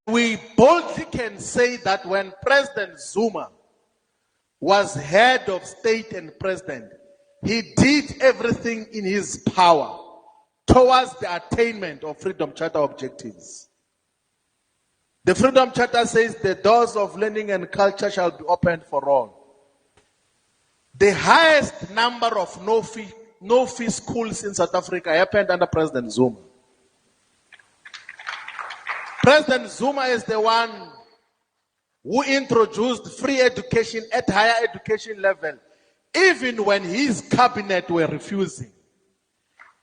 We boldly can say that when President Zuma was head of state and president, he did everything in his power towards the attainment of Freedom Charter objectives. The Freedom Charter says the doors of learning and culture shall be opened for all. The highest number of no-fee schools in South Africa happened under President Zuma. President Zuma is the one who introduced free education at higher education level, even when his cabinet were refusing.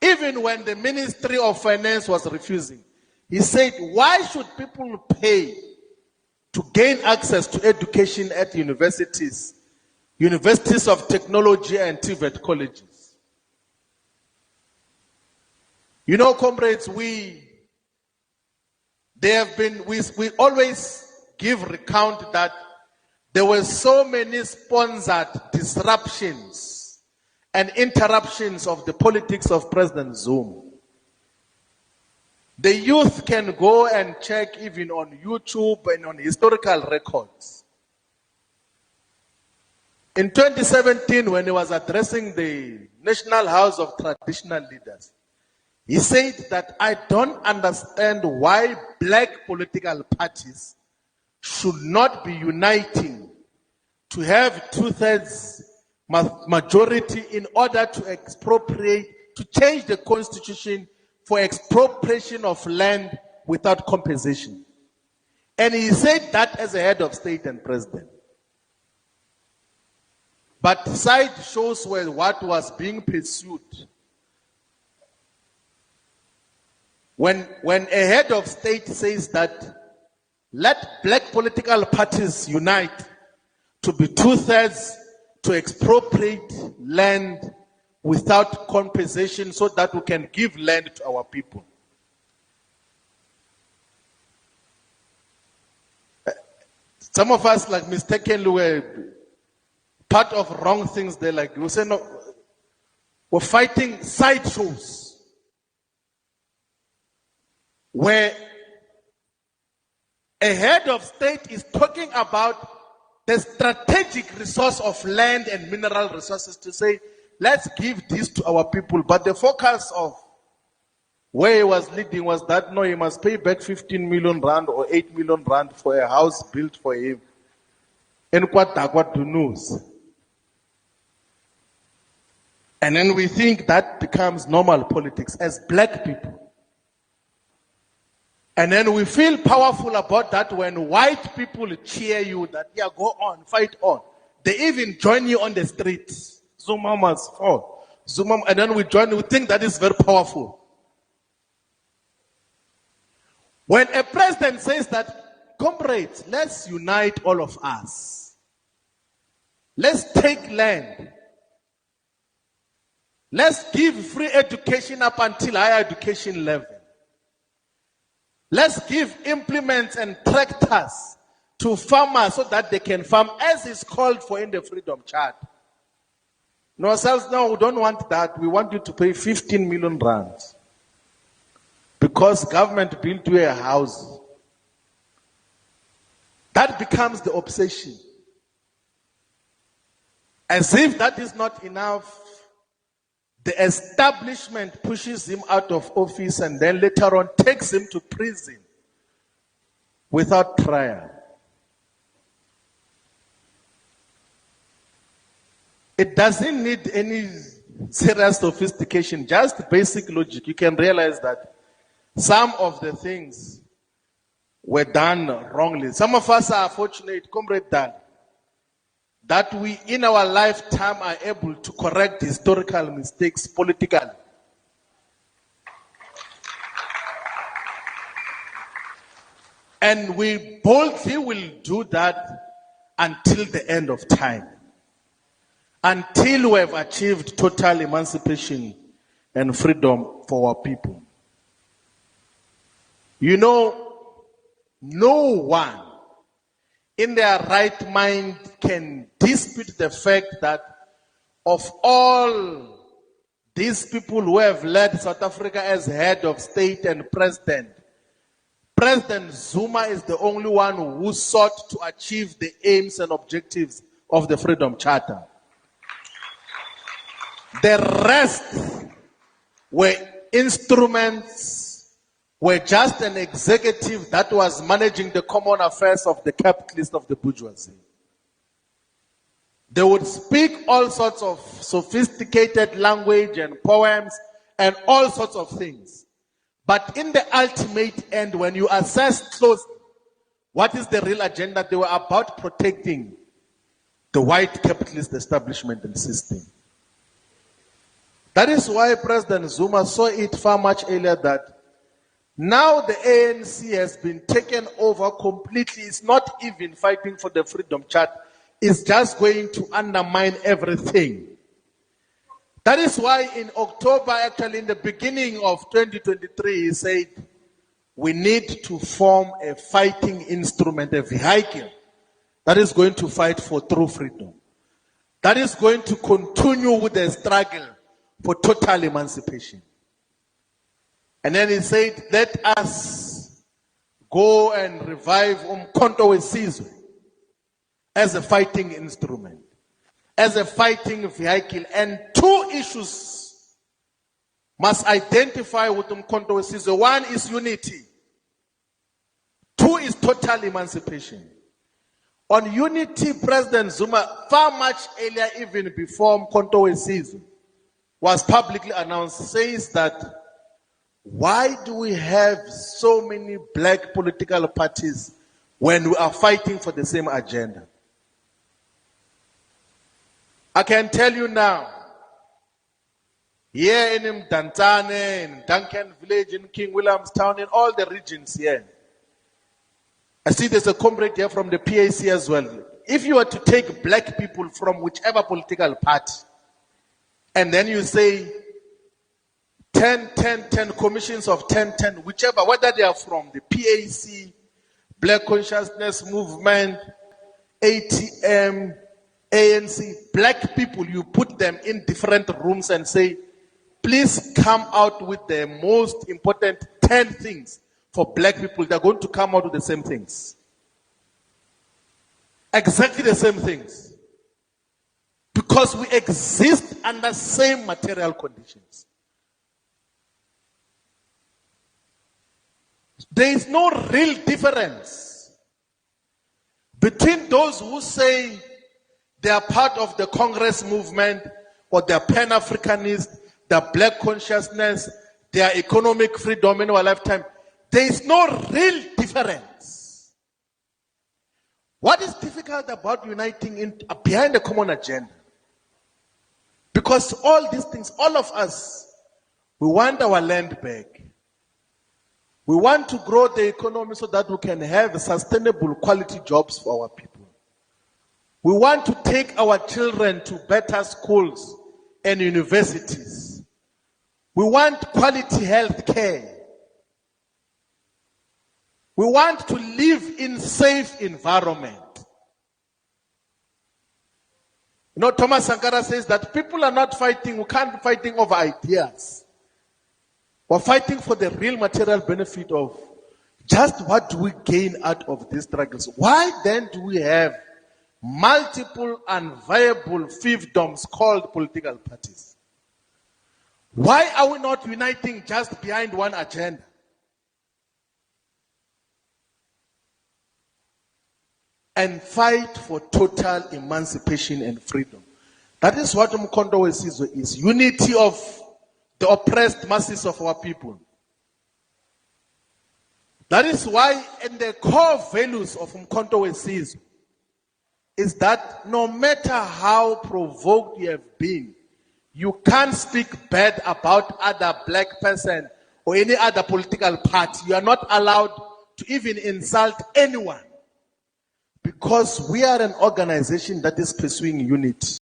Even when the Ministry of Finance was refusing. He said, why should people pay to gain access to education at universities of technology and TVET colleges? You know, comrades, we always give recount that there were so many sponsored disruptions and interruptions of the politics of President Zuma. The youth can go and check even on YouTube and on historical records. In 2017, when he was addressing the National House of Traditional Leaders, he said that I don't understand why black political parties should not be uniting to have 2/3 majority in order to expropriate, to change the constitution for expropriation of land without compensation. And he said that as a head of state and president. But side shows were what was being pursued. When a head of state says that let black political parties unite to be 2/3 to expropriate land without compensation so that we can give land to our people. Some of us, like mistakenly, were part of wrong things there. Like we say, no, we're fighting sideshows where a head of state is talking about the strategic resource of land and mineral resources to say, let's give this to our people. But the focus of where he was leading was that, no, he must pay back 15 million rand or 8 million rand for a house built for him. And then we think that becomes normal politics as black people. And then we feel powerful about that when white people cheer you that, yeah, go on, fight on. They even join you on the streets. Zuma must fall. Zuma, and then we join, we think that is very powerful. When a president says that, comrades, let's unite all of us. Let's take land. Let's give free education up until higher education level. Let's give implements and tractors to farmers so that they can farm as is called for in the Freedom Charter. No, ourselves, no, we don't want that. We want you to pay 15 million rand. Because government built you a house. That becomes the obsession. As if that is not enough, the establishment pushes him out of office and then later on takes him to prison without trial. It doesn't need any serious sophistication, just basic logic. You can realize that some of the things were done wrongly. Some of us are fortunate, Comrade Dan, that we in our lifetime are able to correct historical mistakes politically. And we boldly will do that until the end of time. Until we have achieved total emancipation and freedom for our people. You know, no one in their right mind can dispute the fact that of all these people who have led South Africa as head of state and president, President Zuma is the only one who sought to achieve the aims and objectives of the Freedom Charter. The rest were instruments, were just an executive that was managing the common affairs of the capitalists of the bourgeoisie. They would speak all sorts of sophisticated language and poems and all sorts of things. But in the ultimate end, when you assess closely, what is the real agenda? They were about protecting the white capitalist establishment and system. That is why President Zuma saw it far much earlier that now the ANC has been taken over completely. It's not even fighting for the Freedom Charter. It's just going to undermine everything. That is why in October, actually in the beginning of 2023, he said, we need to form a fighting instrument, a vehicle that is going to fight for true freedom. That is going to continue with the struggle for total emancipation. And then he said, let us go and revive Umkhonto weSizwe as a fighting instrument, as a fighting vehicle. And two issues must identify with Umkhonto weSizwe. One is unity. Two is total emancipation. On unity, President Zuma, far much earlier, even before Umkhonto weSizwe was publicly announced, says that why do we have so many black political parties when we are fighting for the same agenda? I can tell you now, here in Mdantane, in Duncan Village, in King Williamstown, in all the regions here, I see there's a comrade here from the PAC as well. If you were to take black people from whichever political party, and then you say 10, commissions of 10, whichever, whether they are from the PAC, Black Consciousness Movement, ATM, ANC, black people, you put them in different rooms and say, please come out with the most important 10 things for black people. They're going to come out with the same things. Exactly the same things. Because we exist under same material conditions. There is no real difference between those who say they are part of the Congress movement or they are Pan-Africanist, they are black consciousness, they are economic freedom in our lifetime. There is no real difference. What is difficult about uniting behind a common agenda? Because all these things, all of us, we want our land back. We want to grow the economy so that we can have sustainable quality jobs for our people. We want to take our children to better schools and universities. We want quality health care. We want to live in safe environment. You know, Thomas Sankara says that people are not fighting, we can't be fighting over ideas. We're fighting for the real material benefit of just what do we gain out of these struggles. Why then do we have multiple and viable fiefdoms called political parties? Why are we not uniting just behind one agenda? And fight for total emancipation and freedom. That is what Umkhonto weSizwe is. Unity of the oppressed masses of our people. That is why in the core values of Umkhonto weSizwe is that no matter how provoked you have been, you can't speak bad about other black person or any other political party. You are not allowed to even insult anyone. Because we are an organization that is pursuing unity.